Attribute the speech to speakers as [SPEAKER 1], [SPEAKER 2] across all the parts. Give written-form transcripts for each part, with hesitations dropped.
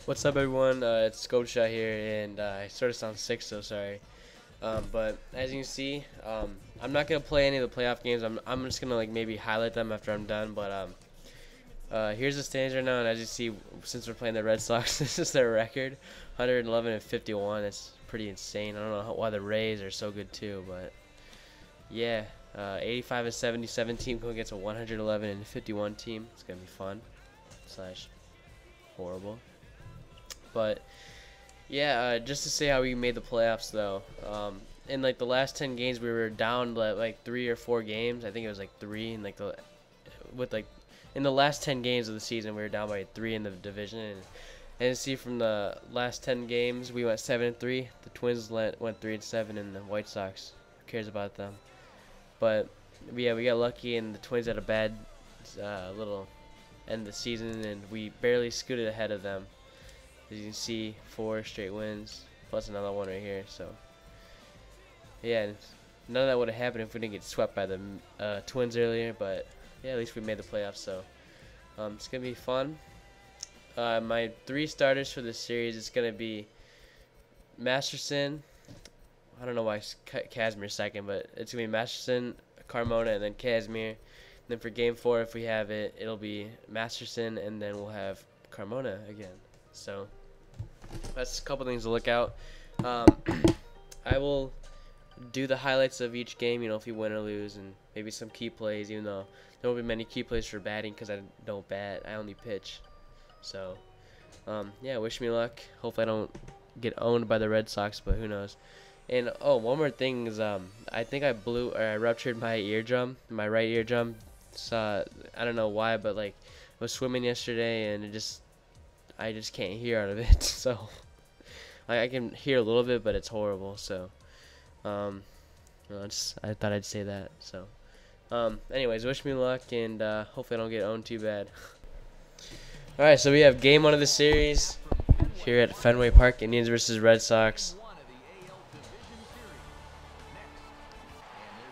[SPEAKER 1] What's up, everyone? It's Shot here, and I sort of sound sick, so sorry. But as you can see, I'm not gonna play any of the playoff games. I'm just gonna maybe highlight them after I'm done. But here's the standings right now, and as you see, since we're playing the Red Sox, this is their record, 111 and 51. It's pretty insane. I don't know why the Rays are so good too, but yeah, 85 and 77 team going against a 111 and 51 team. It's gonna be fun / horrible. But yeah, just to say how we made the playoffs though. In the last 10 games, we were down like 3 or 4 games. I think it was like 3 in in the last 10 games of the season, we were down by 3 in the division. And see, from the last 10 games, we went 7-3. The Twins went 3-7, and the White Sox, who cares about them? But yeah, we got lucky, and the Twins had a bad little end of the season, and we barely scooted ahead of them. As you can see, 4 straight wins, plus another one right here. So, yeah, none of that would have happened if we didn't get swept by the Twins earlier. But, yeah, at least we made the playoffs. So, it's going to be fun. My 3 starters for this series is going to be Masterson. I don't know why Kazmir's second, but it's going to be Masterson, Carmona, and then Kazmir. And then for Game 4, if we have it, it'll be Masterson, and then we'll have Carmona again. So that's a couple things to look out. I will do the highlights of each game, if you win or lose, and maybe some key plays, even though there won't be many key plays for batting because I don't bat. I only pitch. So, yeah, wish me luck. Hopefully I don't get owned by the Red Sox, but who knows. And, one more thing is I think I ruptured my eardrum, my right eardrum. So, I don't know why, but, I was swimming yesterday, and I just can't hear out of it. So I can hear a little bit, but it's horrible. So I thought I'd say that. So anyways, wish me luck, and hopefully I don't get owned too bad. All right, so we have game 1 of the series here at Fenway Park, Indians versus Red Sox.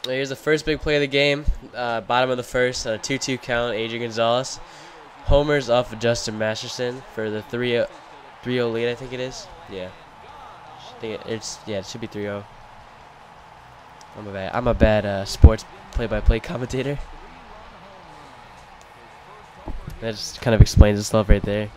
[SPEAKER 1] Here's the first big play of the game, bottom of the first, a 2-2 count. Adrian Gonzalez homers off of Justin Masterson for the 3-0 lead, I think it is. Yeah. It should be 3-0. I'm a bad sports play-by-play commentator. That just kind of explains itself right there.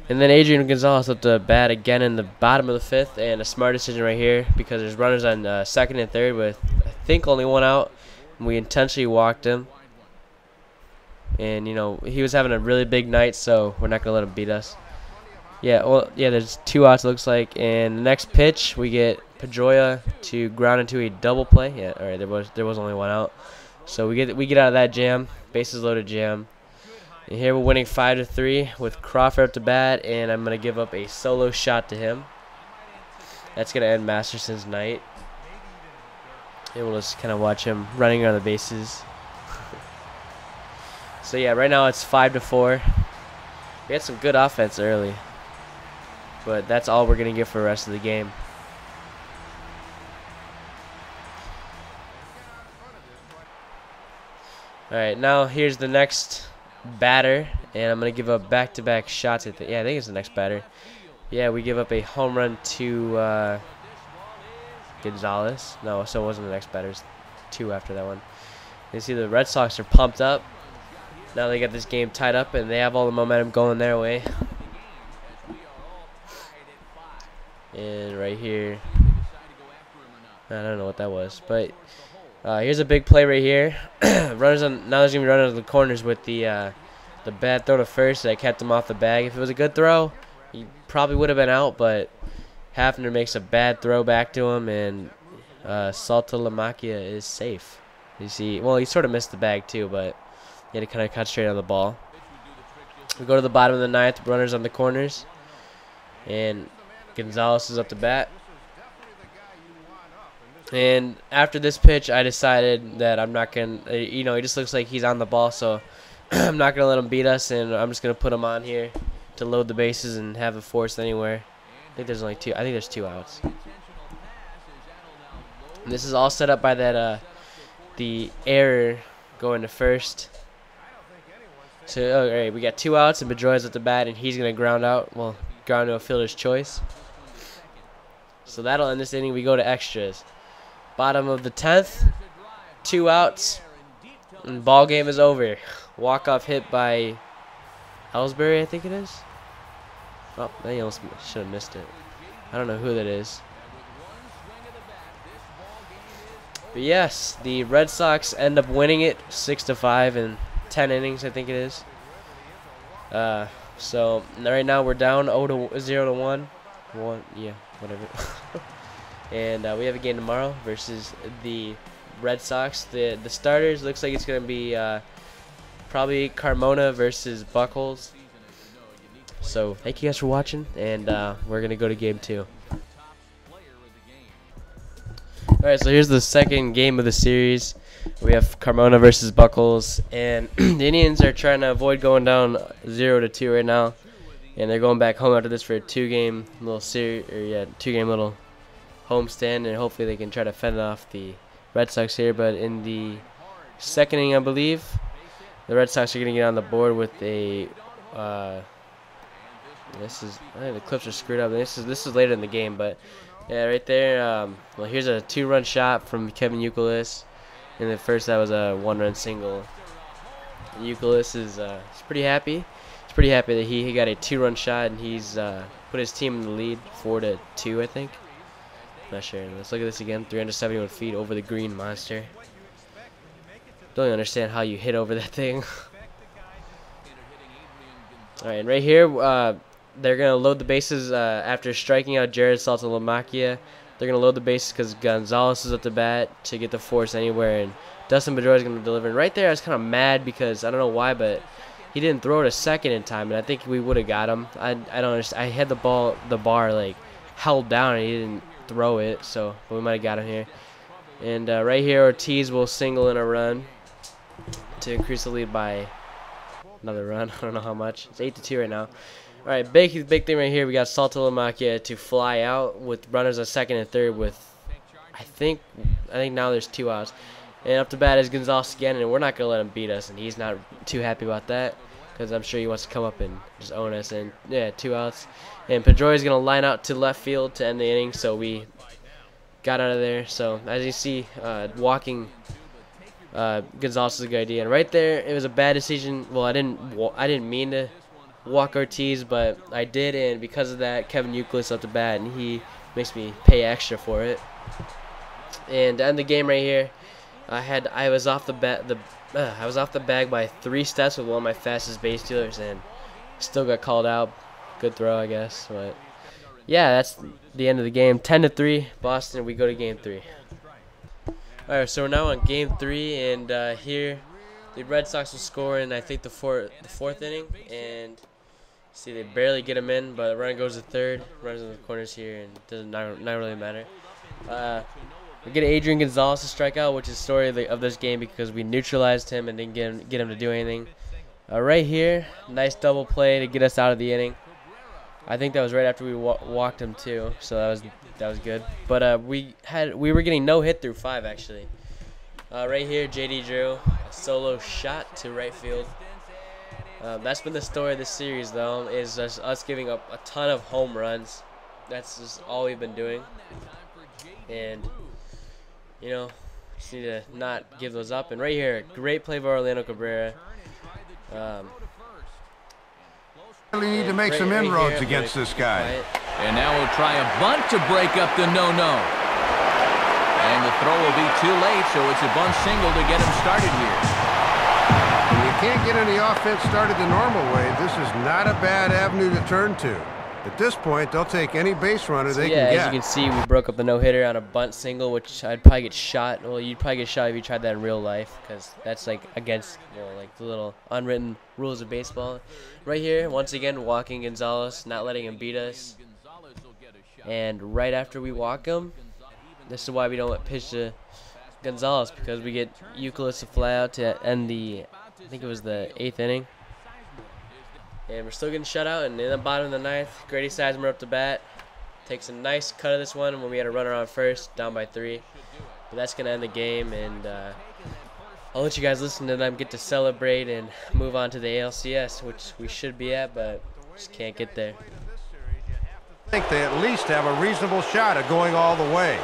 [SPEAKER 1] And then Adrian Gonzalez up to bat again in the bottom of the 5th, and a smart decision right here because there's runners on second and third with, I think, only 1 out. And we intentionally walked him. And, he was having a really big night, so we're not going to let him beat us. Yeah, there's 2 outs, it looks like. And the next pitch, we get Pedroia to ground into a double play. Yeah, all right, there was only 1 out. So we get out of that jam, bases loaded jam. And here we're winning 5-3 with Crawford up to bat, and I'm going to give up a solo shot to him. That's going to end Masterson's night. And we'll just kind of watch him running around the bases. So yeah, right now it's 5-4. We had some good offense early, but that's all we're gonna get for the rest of the game. All right, now here's the next batter, and I'm gonna give up back-to-back shots at I think it's the next batter. Yeah, we give up a home run to Gonzalez. No, so it wasn't the next batter. It's 2 after that one. You see the Red Sox are pumped up. Now they got this game tied up, and they have all the momentum going their way. And right here, I don't know what that was, but here's a big play right here. Runners on, now there's gonna be runners on the corners with the bad throw to first that kept him off the bag. If it was a good throw, he probably would have been out, but Hafner makes a bad throw back to him, and Saltalamacchia is safe. You see, well, he sort of missed the bag too, but he had to kind of concentrate on the ball. We go to the bottom of the 9th, runners on the corners, and Gonzalez is up to bat. And after this pitch, I decided that I'm not going to, he just looks like he's on the ball, so I'm not going to let him beat us, and I'm just going to put him on here to load the bases and have a force anywhere. I think there's only 2. I think there's 2 outs. And this is all set up by that the error going to first. All right, we got 2 outs, and Pedroia's at the bat, and he's gonna ground out. Well, ground to a fielder's choice. So that'll end this inning. We go to extras. Bottom of the 10th, 2 outs, and ball game is over. Walk-off hit by Ellsbury, I think it is. Oh, they almost should have missed it. I don't know who that is. But yes, the Red Sox end up winning it 6-5 in 10 innings, I think it is. So right now we're down 0-1. Yeah, whatever. And we have a game tomorrow versus the Red Sox. The starters looks like it's gonna be probably Carmona versus Buckles. So thank you guys for watching, and we're gonna go to game 2. Alright, so here's the second game of the series. We have Carmona versus Buckles, and the Indians are trying to avoid going down 0-2 right now, and they're going back home after this for a 2-game little series, or yeah, 2-game little homestand, and hopefully they can try to fend off the Red Sox here. But in the second inning, I believe, the Red Sox are going to get on the board with a I think the clips are screwed up. This is later in the game, but yeah, right there. Well, here's a 2-run shot from Kevin Youkilis. In the first, that was a 1-run single. Youkilis is he's pretty happy. He's pretty happy that he got a 2-run shot, and he's put his team in the lead 4-2, I think. Not sure. Let's look at this again. 371 feet over the green monster. Don't even understand how you hit over that thing. All right, and right here, they're gonna load the bases after striking out Jared Saltalamacchia. They're gonna load the bases because Gonzalez is at the bat to get the force anywhere, and Dustin Pedroia is gonna deliver. And right there, I was kind of mad because I don't know why, but he didn't throw it a second in time, and I think we would have got him. I don't understand. I had the bar like held down, and he didn't throw it, so we might have got him here. And right here, Ortiz will single in a run to increase the lead by another run. I don't know how much. It's 8-2 right now. All right, big thing right here. We got Saltalamacchia to fly out with runners at second and third. With I think now there's 2 outs, and up to bat is Gonzalez again, and we're not gonna let him beat us, and he's not too happy about that because I'm sure he wants to come up and just own us. And yeah, 2 outs, and Pedroia is gonna line out to left field to end the inning. So we got out of there. So as you see, walking Gonzalez is a good idea, and right there it was a bad decision. Well, I didn't mean to walk Ortiz, but I did, and because of that, Kevin Youkilis up to bat, and he makes me pay extra for it. And to end the game right here, I was off the bag by 3 steps with one of my fastest base stealers, and still got called out. Good throw, I guess. But yeah, that's the end of the game. 10-3, Boston. We go to game 3. All right, so we're now on game 3, and here the Red Sox will score in I think the fourth inning, and see they barely get him in, but the run goes to third, runs in the corners here, and doesn't not really matter. We get Adrian Gonzalez to strike out, which is the story of this game because we neutralized him and didn't get him to do anything. Right here, nice double play to get us out of the inning. I think that was right after we walked him too, so that was good. But we were getting no hit through 5 actually. Right here, JD Drew, a solo shot to right field. That's been the story of this series, though, is us giving up a ton of home runs. That's just all we've been doing. And, you know, just need to not give those up. And right here, great play by Orlando Cabrera.
[SPEAKER 2] Really need to make some inroads against this guy.
[SPEAKER 3] And now we'll try a bunt to break up the no-no. And the throw will be too late, so it's a bunt single to get him started here.
[SPEAKER 2] When you can't get any offense started the normal way, this is not a bad avenue to turn to. At this point, they'll take any base runner they can get.
[SPEAKER 1] Yeah, as you can see, we broke up the no-hitter on a bunt single, which I'd probably get shot. Well, you'd probably get shot if you tried that in real life, because that's like against like the little unwritten rules of baseball. Right here, once again, walking Gonzalez, not letting him beat us. And right after we walk him, this is why we don't let pitch to Gonzalez, because we get Youkilis to fly out to end the, I think it was the 8th inning. And we're still getting shut out, and in the bottom of the 9th, Grady Sizemore up to bat. Takes a nice cut of this one when we had a runner on first, down by 3. But that's going to end the game, and I'll let you guys listen to them get to celebrate and move on to the ALCS, which we should be at, but just can't get there.
[SPEAKER 2] I think they at least have a reasonable shot at going all the way.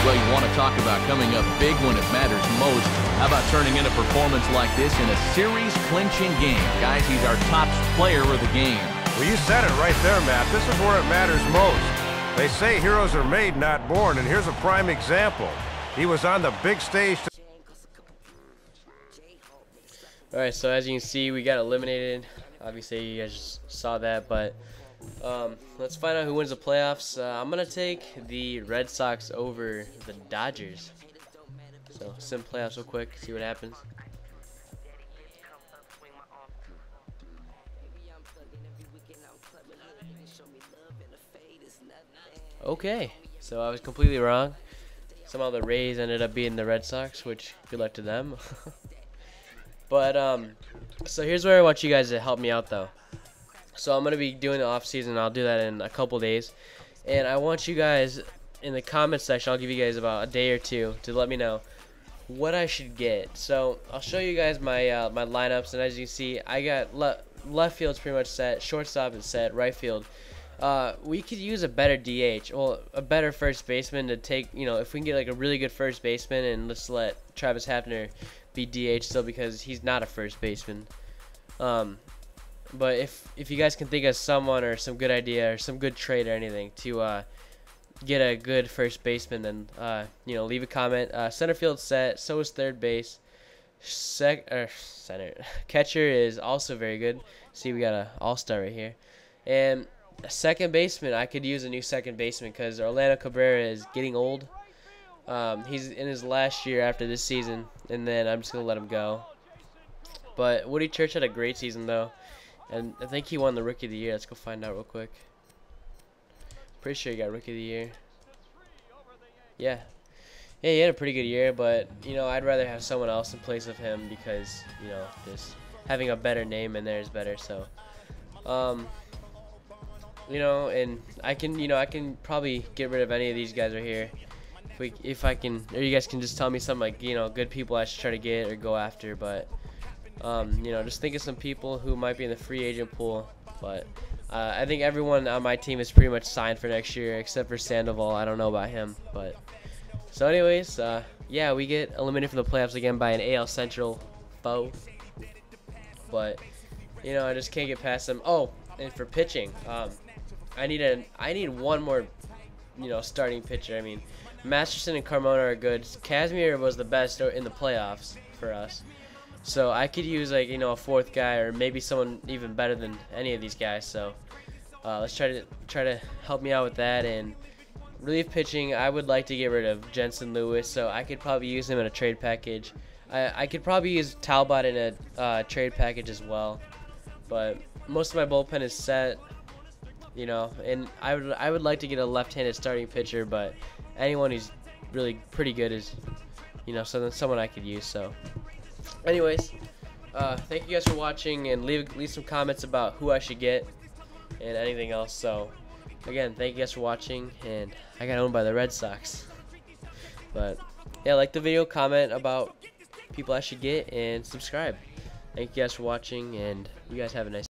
[SPEAKER 3] Well, you want to talk about coming up big when it matters most. How about turning in a performance like this in a series-clinching game? Guys, he's our top player of the game.
[SPEAKER 2] Well, you said it right there, Matt. This is where it matters most. They say heroes are made, not born, and here's a prime example. He was on the big stage.
[SPEAKER 1] All right, so as you can see, we got eliminated. Obviously, you guys just saw that, but let's find out who wins the playoffs. I'm going to take the Red Sox over the Dodgers. So, sim playoffs real quick, see what happens. Okay, so I was completely wrong. Somehow the Rays ended up beating the Red Sox, which good luck to them. But, so here's where I want you guys to help me out, though. So I'm going to be doing the off-season. I'll do that in a couple days. And I want you guys, in the comment section, I'll give you guys about a day or two to let me know what I should get. So I'll show you guys my my lineups. And as you can see, I got left field's pretty much set. Shortstop is set. Right field. We could use a better DH. Well, a better first baseman to take, you know, if we can get like a really good first baseman, and let's let Travis Hafner be DH still because he's not a first baseman. But if you guys can think of someone or some good idea or some good trade or anything to get a good first baseman, then you know, leave a comment. Center field set, so is third base. Center catcher is also very good. See, we got an all-star right here. And a second baseman, I could use a new second baseman because Orlando Cabrera is getting old. He's in his last year after this season, and then I'm just gonna let him go. But Woody Church had a great season though, and I think he won the Rookie of the Year. Let's go find out real quick. Pretty sure he got Rookie of the Year. Yeah, he had a pretty good year, but you know, I'd rather have someone else in place of him because, you know, just having a better name in there is better. So, you know, and I can probably get rid of any of these guys right here. If I can, or you guys can just tell me some, like, you know, good people I should try to get or go after. But you know, just think of some people who might be in the free agent pool. But I think everyone on my team is pretty much signed for next year except for Sandoval. I don't know about him. But so anyways, yeah, we get eliminated from the playoffs again by an AL Central foe. But you know, I just can't get past them. Oh, and for pitching, I need one more, you know, starting pitcher. I mean, Masterson and Carmona are good. Casimir was the best in the playoffs for us. So I could use, like, you know, a fourth guy or maybe someone even better than any of these guys. So let's try to help me out with that. And relief pitching, I would like to get rid of Jensen Lewis. So I could probably use him in a trade package. I could probably use Talbot in a trade package as well. But most of my bullpen is set, you know. And I would like to get a left-handed starting pitcher, but anyone who's really pretty good is, you know, someone I could use. So anyways, thank you guys for watching, and leave some comments about who I should get and anything else. So again, thank you guys for watching, and I got owned by the Red Sox. But yeah, like the video, comment about people I should get, and subscribe. Thank you guys for watching, and you guys have a nice